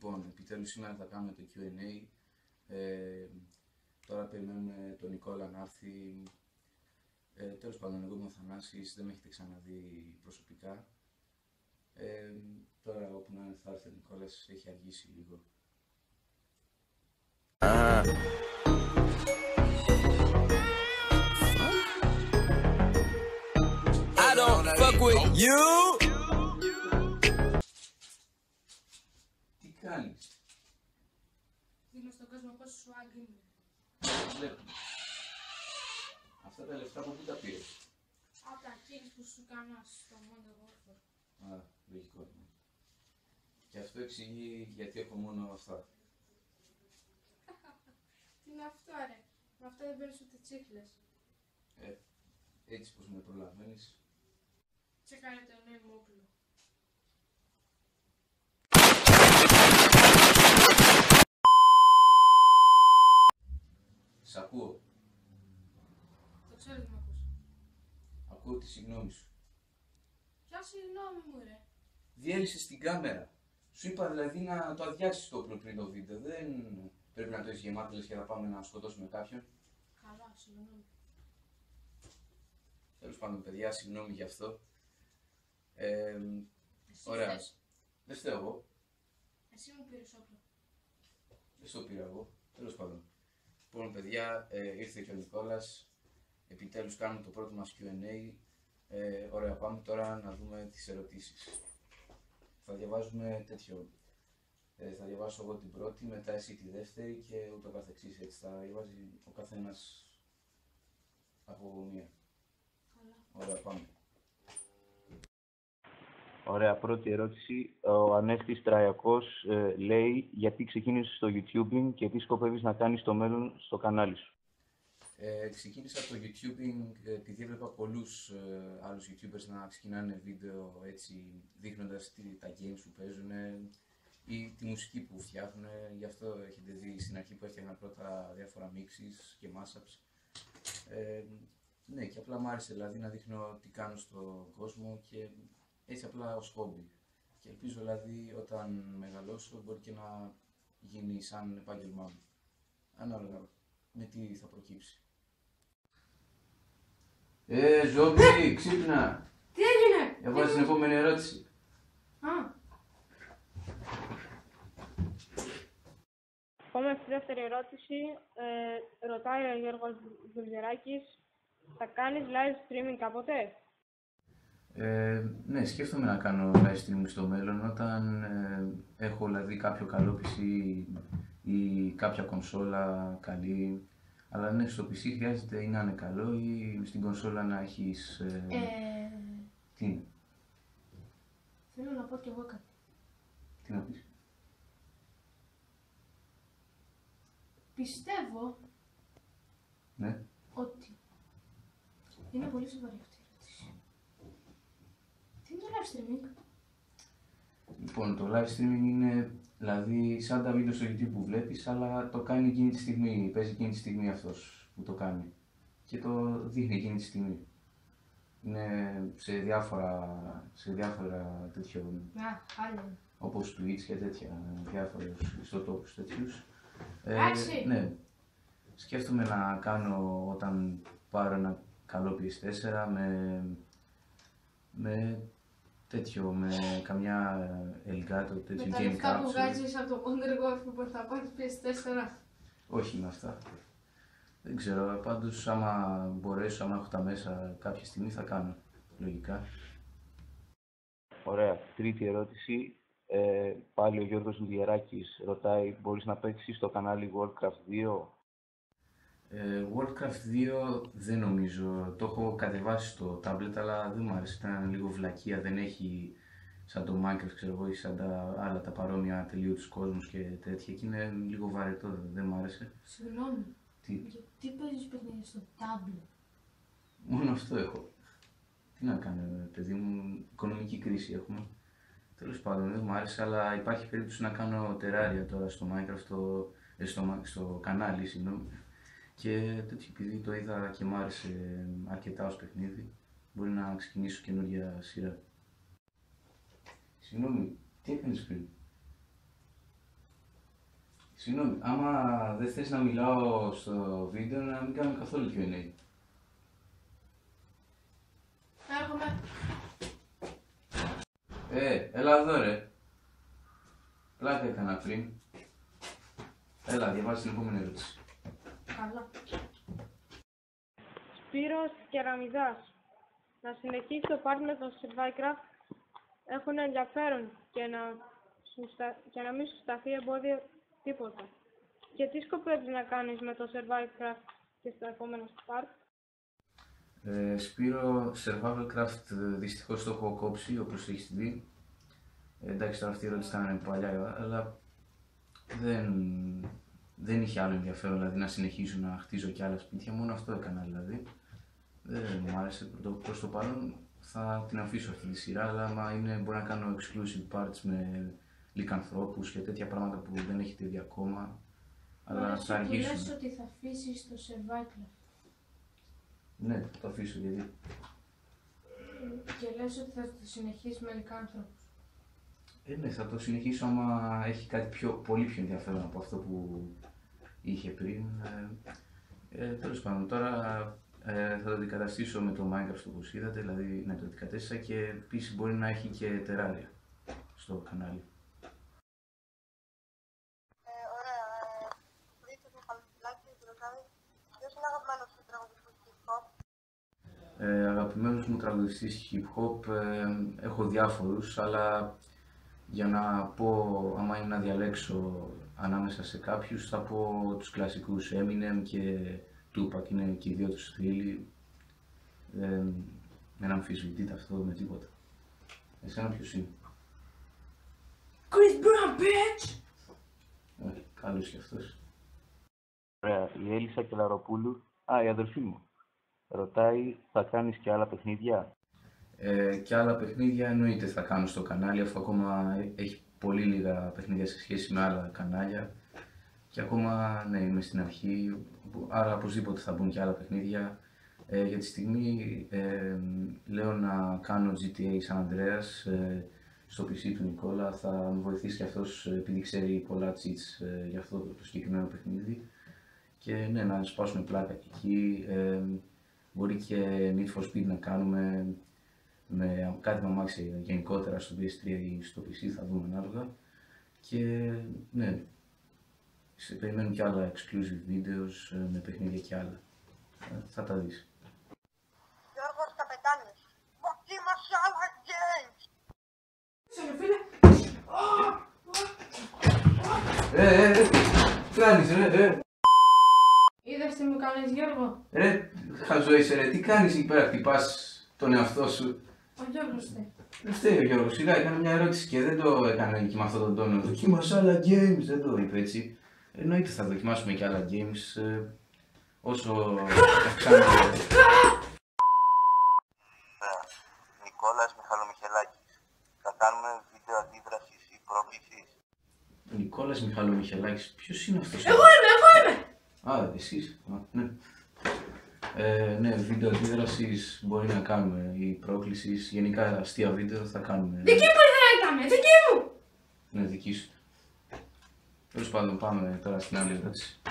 Λοιπόν, επιτέλους σήμερα θα κάνουμε το Q&A. Τώρα περιμένουμε τον Νικόλα να έρθει. Τέλος πάντων, εγώ είμαι ο Θανάσης, δεν με έχετε ξαναδεί προσωπικά. Τώρα όπου να είναι θα έρθει ο Νικόλας, έχει αργήσει λίγο. I don't fuck with you. Τι κάνεις? Δίνω στον κόσμο πόσο σου άγγινε. Βλέπω. Αυτά τα λεφτά από πού τα πήρες? Από τα kills που σου κάνω στο Modern Warfare. Α, λογικό. Και αυτό εξηγεί γιατί έχω μόνο αυτά. Τι είναι αυτό ρε, με αυτά δεν παίρνεις ούτε τσίχλες. Έτσι πως με προλαβαίνεις. Τσεκάρε το νέο μου όπλο. Σ' ακούω. Το ξέρω τι μ' ακούς. Ακούω τη συγγνώμη σου. Ποια συγγνώμη μου ρε. Διέλυσες την κάμερα. Σου είπα δηλαδή να το αδειάσεις το όπλο πριν το βίντεο. Δεν πρέπει να το έχεις γεμάτο λες και θα πάμε να σκοτώσουμε κάποιον. Καλά, συγγνώμη. Τέλος πάντων, παιδιά, συγγνώμη γι' αυτό. Εσύ Ωραία. φταίς. Δεν φταίω εγώ. Εσύ μου πήρες όπλο. Δεν στο πήρα εγώ. Τέλος πάντων. Λοιπόν, παιδιά, ήρθε και ο Νικόλας. Επιτέλους κάνουμε το πρώτο μας Q&A. Ωραία, πάμε τώρα να δούμε τις ερωτήσεις. Θα διαβάζουμε τέτοιο. Θα διαβάσω εγώ την πρώτη, μετά εσύ τη δεύτερη και ούτω καθεξής. Έτσι θα διαβάζει ο καθένας από μία. Καλά. Ωραία, πάμε. Ωραία, πρώτη ερώτηση. Ο Ανέστης Τραϊκός λέει γιατί ξεκίνησες στο YouTubing και τι σκοπεύεις να κάνεις στο μέλλον στο κανάλι σου. Ξεκίνησα το YouTubing επειδή έβλεπα πολλούς άλλους YouTubers να ξεκινάνε βίντεο έτσι δείχνοντας τα games που παίζουν ή τη μουσική που φτιάχνουν. Γι' αυτό έχετε δει στην αρχή που έφτιαχνα πρώτα διάφορα mixes και mashups. Ναι, και απλά μου άρεσε δηλαδή να δείχνω τι κάνω στον κόσμο και έτσι απλά ως χόμπι. Και ελπίζω δηλαδή όταν μεγαλώσω μπορεί και να γίνει σαν επάγγελμά μου. Ανάλογα με τι θα προκύψει. Ζόμπι, ξύπνα! Τι έγινε! Έβαλες την επόμενη ερώτηση. Α, Πάμε στη δεύτερη ερώτηση. Ρωτάει ο Γιώργος Δουλγεράκης, θα κάνεις live streaming κάποτε? Ναι, σκέφτομαι να κάνω live streaming στο μέλλον όταν έχω δηλαδή κάποιο καλό PC ή κάποια κονσόλα καλή. Αλλά ναι, στο PC χρειάζεται ή να είναι καλό ή στην κονσόλα να έχεις... Τι είναι? θέλω να πω κι εγώ κάτι. Τι να πεις? Πιστεύω Ναι. ότι είναι πολύ σοβαρή αυτή η ερώτηση. Τι είναι το live streaming? Λοιπόν, το live streaming είναι δηλαδή σαν τα βίντεο στο YouTube που βλέπεις, αλλά το κάνει εκείνη τη στιγμή, παίζει εκείνη τη στιγμή αυτός που το κάνει και το δείχνει εκείνη τη στιγμή. Είναι σε διάφορα τέτοιο, Άλλο. όπως Twitch και τέτοια, διάφορους ιστοτόπους τέτοιους. Εντάξει. Ναι, σκέφτομαι να κάνω όταν πάρω ένα καλό PS4 με τέτοιο, με καμιά Elgato, τέτοιο Με τα game λεφτά που capsule. βγάζεις από το Modern Warfare που θα πάρεις PS4. Όχι με αυτά. Δεν ξέρω, πάντως άμα μπορέσω, άμα έχω τα μέσα κάποια στιγμή θα κάνω, λογικά. Ωραία, τρίτη ερώτηση. Πάλι ο Γιώργος Δουλγεράκης ρωτάει, μπορείς να παίξεις στο κανάλι Warcraft 2? Warcraft 2 δεν νομίζω, το έχω κατεβάσει στο tablet αλλά δεν μου άρεσε, ήταν λίγο βλακεία, δεν έχει σαν το Minecraft ξέρω εγώ ή σαν τα άλλα τα παρόμοια τελείωτους κόσμους και τέτοια και είναι λίγο βαρετό, δεν μου άρεσε. Συγγνώμη, Τι, γιατί παίζεις παιχνίδια στο tablet? μόνο αυτό έχω. Τι να κάνω παιδί μου, οικονομική κρίση έχουμε. Τέλος πάντων δεν μου άρεσε αλλά υπάρχει περίπτωση να κάνω τεράρια τώρα στο Minecraft, στο κανάλι συγγνώμη. Και τέτοιο επειδή το είδα και μ' άρεσε αρκετά ως παιχνίδι, μπορεί να ξεκινήσω καινούργια σειρά. Συγγνώμη, τι έκανες πριν? Συγγνώμη, άμα δεν θες να μιλάω στο βίντεο, να μην κάνουμε καθόλου Q&A. Έρχομαι. Έλα εδώ ρε. Πλάκα έκανα πριν. Έλα, διαβάζει την επόμενη ερώτηση. Καλά. Σπύρος Κεραμιδάς. Να συνεχίσει το πάρτι με το Survivecraft έχουν ενδιαφέρον και να μην σου σταθεί εμπόδιο τίποτα. Και τι σκοπεύεις να κάνεις με το Survivecraft και στα επόμενα σου πάρτι? Σπύρο, Survivalcraft δυστυχώς το έχω κόψει όπως έχεις δει. Εντάξει, τώρα αυτή η ερώτηση ήταν παλιά, αλλά δεν είχε άλλο ενδιαφέρον δηλαδή, να συνεχίσω να χτίζω και άλλα σπίτια, μόνο αυτό έκανα δηλαδή. Δεν μου άρεσε, προς το παρόν θα την αφήσω αυτή τη σειρά, αλλά άμα μπορεί να κάνω exclusive parts με λυκανθρώπους και τέτοια πράγματα που δεν έχετε δει ακόμα, αλλά θα αργήσουμε. Λες ότι θα αφήσεις το Survivecraft. Ναι, θα το αφήσω γιατί. Και λες ότι θα το συνεχίσεις με λυκάνθρωπους. Ναι, θα το συνεχίσω άμα έχει κάτι πολύ πιο ενδιαφέρον από αυτό που είχε πριν. Τέλος πάντων, τώρα θα το αντικαταστήσω με το Minecraft όπως είδατε, δηλαδή να το αντικατέστησα και επίσης μπορεί να έχει και τεράρια στο κανάλι. Ωραία. Χρήστος Μιχαλοπουλάκης ρωτάει ποιος είναι αγαπημένος σου τραγουδιστής hip hop? Αγαπημένος μου τραγουδιστής hip hop έχω διάφορους, αλλά για να πω, άμα είναι να διαλέξω ανάμεσα σε κάποιους, θα πω τους κλασικούς Eminem και Tupac, είναι και οι δύο τους στήλοι. Δεν αμφισβητείται αυτό με τίποτα. Εσένα ποιος είναι? Chris Brown, bitch! Καλός κι αυτός. Ωραία, η Έλισσα Κελαροπούλου, η αδερφή μου, ρωτάει, θα κάνεις και άλλα παιχνίδια? Και άλλα παιχνίδια εννοείται θα κάνω στο κανάλι, αφού ακόμα έχει πολύ λίγα παιχνίδια σε σχέση με άλλα κανάλια και ακόμα ναι, είμαι στην αρχή, άρα οπωσδήποτε θα μπουν και άλλα παιχνίδια. Για τη στιγμή λέω να κάνω GTA San Andreas στο PC του Νικόλα, θα με βοηθήσει και αυτός επειδή ξέρει πολλά cheats για αυτό το συγκεκριμένο παιχνίδι και ναι, να σπάσουμε πλάκα και εκεί. Μπορεί και Need for Speed να κάνουμε με κάτι με αμάξια γενικότερα στο PS3 ή στο PC, θα δούμε ανάλογα. Και ναι, περιμένουν και άλλα exclusive videos με παιχνίδια και άλλα. Θα τα δεις. Γιώργος Καπετάνης. Μοκί Μασάλα Games. Τι κάνεις ρε, Είδες τι μου κάνεις, Γιώργο? χαζό είσαι ρε, τι κάνεις εκεί πέρα, χτυπάς τον εαυτό σου? Ο Γιώργος φταίει. Δεν φταίει ο Γιώργος, σιγά έκανε μια ερώτηση και δεν το έκανε και με αυτόν τον τόνο. Δοκίμασα άλλα games, δεν το είπε έτσι. Εννοείται θα δοκιμάσουμε και άλλα games όσο αυξάνεται. Νικόλας Μιχαλομιχελάκης. Θα κάνουμε βίντεο αντίδρασης ή πρόκλησης? Νικόλας Μιχαλομιχελάκης, ποιος είναι αυτός? Εγώ είμαι! Α, εσείς, ναι. Ναι, βίντεο αντίδρασης μπορεί να κάνουμε ή πρόκλησης, γενικά αστεία βίντεο θα κάνουμε. Δική μου ιδέα ήταν, δική μου! Ναι, δική σου. Τέλος πάντων, πάμε τώρα στην άλλη ερώτηση.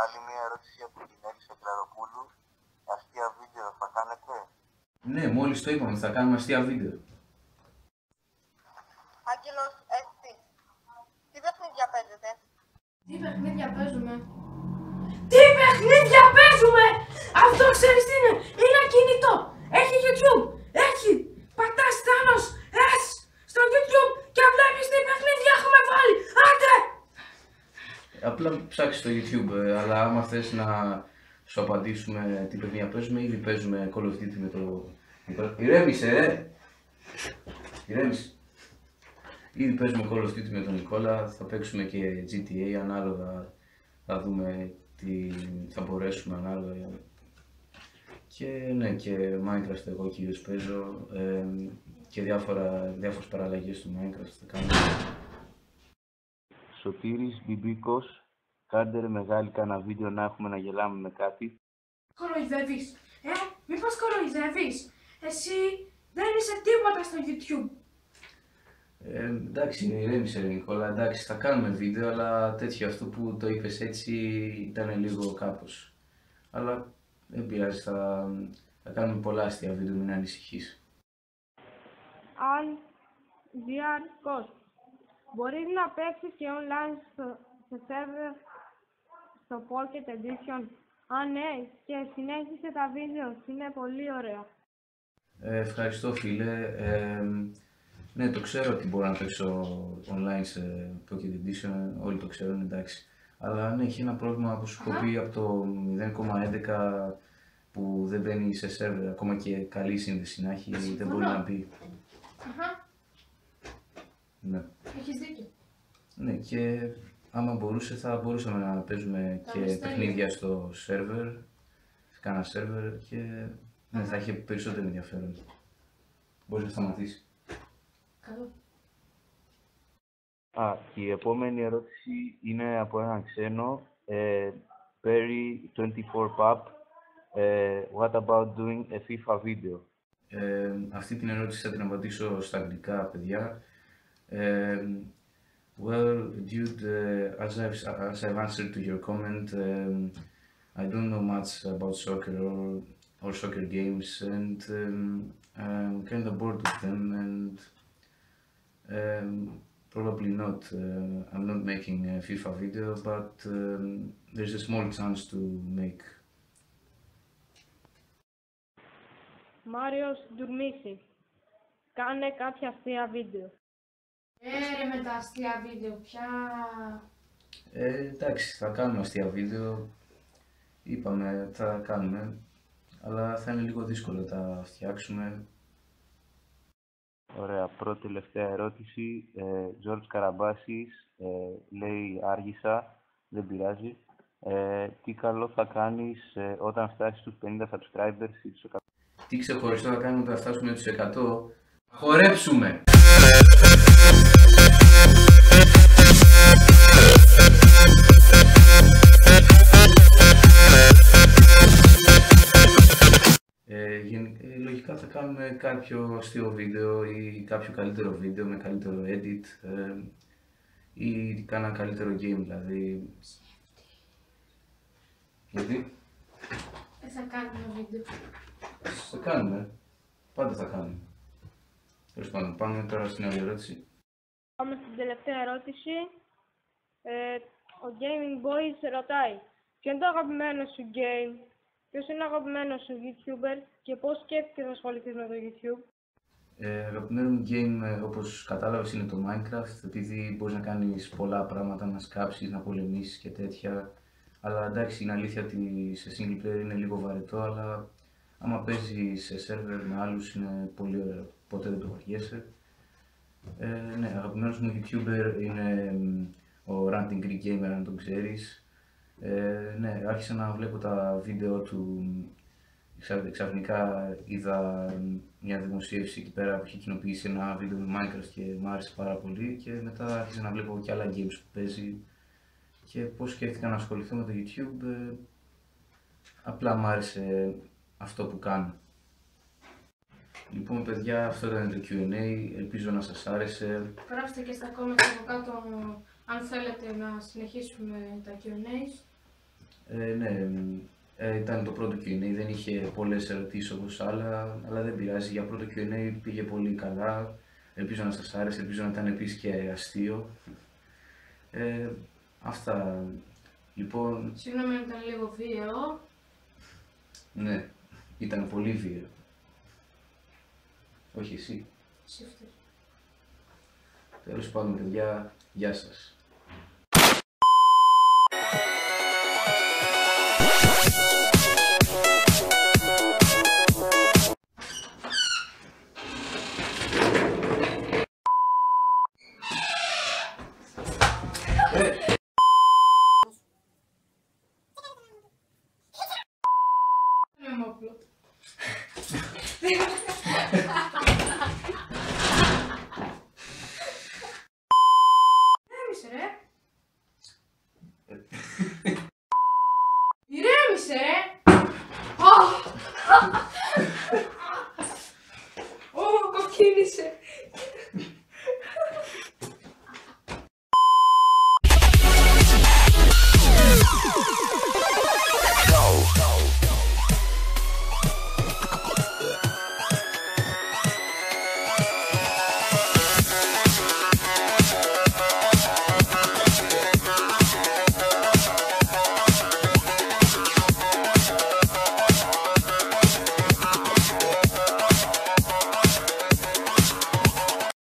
Άλλη μια ερώτηση από την Έλισσα Κελαροπούλου. Αστεία βίντεο θα κάνετε? Ναι, μόλις το είπαμε, θα κάνουμε αστεία βίντεο. Άγγελος SP. Τι παιχνίδια παίζετε? Τι παιχνίδια παίζουμε? Τι παιχνίδια παίζουμε! Αυτό ξέρεις τι είναι! Είναι κινητό! Έχει YouTube! Έχει! Πατάς Thanos S στο YouTube και βλέπεις τι παιχνίδια έχουμε βάλει! Άντε! Απλά ψάξεις στο YouTube, αλλά άμα θες να σου απαντήσουμε τι παιχνίδια παίζουμε, ήδη παίζουμε Call of Duty με το... Ηρέμησε, Ηρέμησε. Ήδη παίζουμε Call of Duty με τον Νικόλα, θα παίξουμε και GTA ανάλογα, θα δούμε τι θα μπορέσουμε ανάλογα. Και ναι, και Minecraft εγώ κυρίως παίζω και διάφορες παραλλαγές του Minecraft θα κάνουμε. Σωτήρης Μπιμπίκος, κάντε ρε μεγάλη κάνα βίντεο να έχουμε να γελάμε με κάτι. Κοροϊδεύεις! Μήπως κοροϊδεύεις! Εσύ δεν είσαι τίποτα στο YouTube! Εντάξει, ηρέμησε Νικόλα, εντάξει, θα κάνουμε βίντεο, αλλά τέτοιο αυτό που το είπες έτσι ήταν λίγο κάπως. Αλλά δεν πειράζει, θα κάνουμε πολλά αστεία βίντεο, μην ανησυχείς. Αν VR μπορείς να παίξεις και online σε server στο Pocket Edition? Αν ναι, και συνέχισε τα βίντεο, είναι πολύ ωραία. Ευχαριστώ φίλε. Ναι, το ξέρω ότι μπορώ να παίξω online σε Pocket Edition, όλοι το ξέρουν, εντάξει. Αλλά ναι, έχει ένα πρόβλημα που σου έχω πει από το 0,11 που δεν μπαίνει σε σερβερ, ακόμα και καλή σύνδεση να έχει, δεν μπορεί να μπει. Ναι. Έχεις δίκιο. Ναι, και άμα μπορούσε θα μπορούσαμε να παίζουμε και παιχνίδια στο σερβερ, σε κάνα σερβερ και ναι, θα είχε περισσότερο ενδιαφέρον. Μπορείς να σταματήσει. Καλό. Και η επόμενη ερώτηση είναι από έναν ξένο, Perry24Pub. What about doing a FIFA video? Αυτή την ερώτηση θα την απαντήσω στα αγγλικά, παιδιά. Well, dude, as I've answered to your comment, I don't know much about soccer or soccer games, and I'm kind of bored with them, and probably not. I'm not making a FIFA video, but there's a small chance to make. Μάριος Ντουρμίση, κάνε κάποια αστεία βίντεο. Ρε με τα αστεία βίντεο, πια... Εντάξει, θα κάνουμε αστεία βίντεο. Είπαμε, θα κάνουμε, αλλά θα είναι λίγο δύσκολο να τα φτιάξουμε. Ωραία, πρώτη τελευταία ερώτηση. George Καραμπάσης λέει άργησα, δεν πειράζει. Τι καλό θα κάνεις όταν φτάσεις στους 50 subscribers ή τους 100? Τι ξεχωριστό θα κάνουμε όταν φτάσουμε τους 100? Χορέψουμε! Λογικά θα κάνουμε κάποιο αστείο βίντεο ή κάποιο καλύτερο βίντεο με καλύτερο edit ή κάνα καλύτερο game, δηλαδή. Γιατί? Θα κάνουμε βίντεο. Θα κάνουμε. Πάντα θα κάνουμε. Τέλος πάντων, πάμε τώρα στην άλλη ερώτηση. Πάμε στην τελευταία ερώτηση. Ο Gaming Boys ρωτάει, ποιο είναι το αγαπημένο σου game, ποιος είναι ο αγαπημένος σου YouTuber και πώς σκέφτηκες να ασχοληθείς με το YouTube? Αγαπημένο μου game, όπως κατάλαβες, είναι το Minecraft, επειδή μπορείς να κάνεις πολλά πράγματα, να σκάψεις, να πολεμήσεις και τέτοια. Αλλά εντάξει, είναι αλήθεια ότι σε single player είναι λίγο βαρετό, αλλά άμα παίζεις σε server με άλλους είναι πολύ ωραίο, ποτέ δεν το βαριέσαι. Ναι, αγαπημένος μου YouTuber είναι ο Ranting Greek Gamer, αν τον ξέρεις. Ναι, άρχισα να βλέπω τα βίντεο του, ξαφνικά είδα μια δημοσίευση εκεί πέρα που είχε κοινοποιήσει ένα βίντεο με Minecraft και μου άρεσε πάρα πολύ και μετά άρχισα να βλέπω και άλλα games που παίζει και πώς σκέφτηκα να ασχοληθώ με το YouTube, απλά μου άρεσε αυτό που κάνω. Λοιπόν παιδιά, αυτό ήταν το Q&A, ελπίζω να σας άρεσε. Γράψτε και στα comments από κάτω αν θέλετε να συνεχίσουμε τα Q&A. Ναι, ήταν το πρώτο Q&A, δεν είχε πολλές ερωτήσεις όπως άλλα, αλλά δεν πειράζει, για πρώτο Q&A πήγε πολύ καλά. Ελπίζω να σας άρεσε, ελπίζω να ήταν επίσης και αστείο. Αυτά, λοιπόν... Συγγνώμη αν ήταν λίγο βίαιο. Ναι, ήταν πολύ βίαιο. Όχι εσύ. Εσύ φταίς. Τέλος πάντων παιδιά, γεια σας.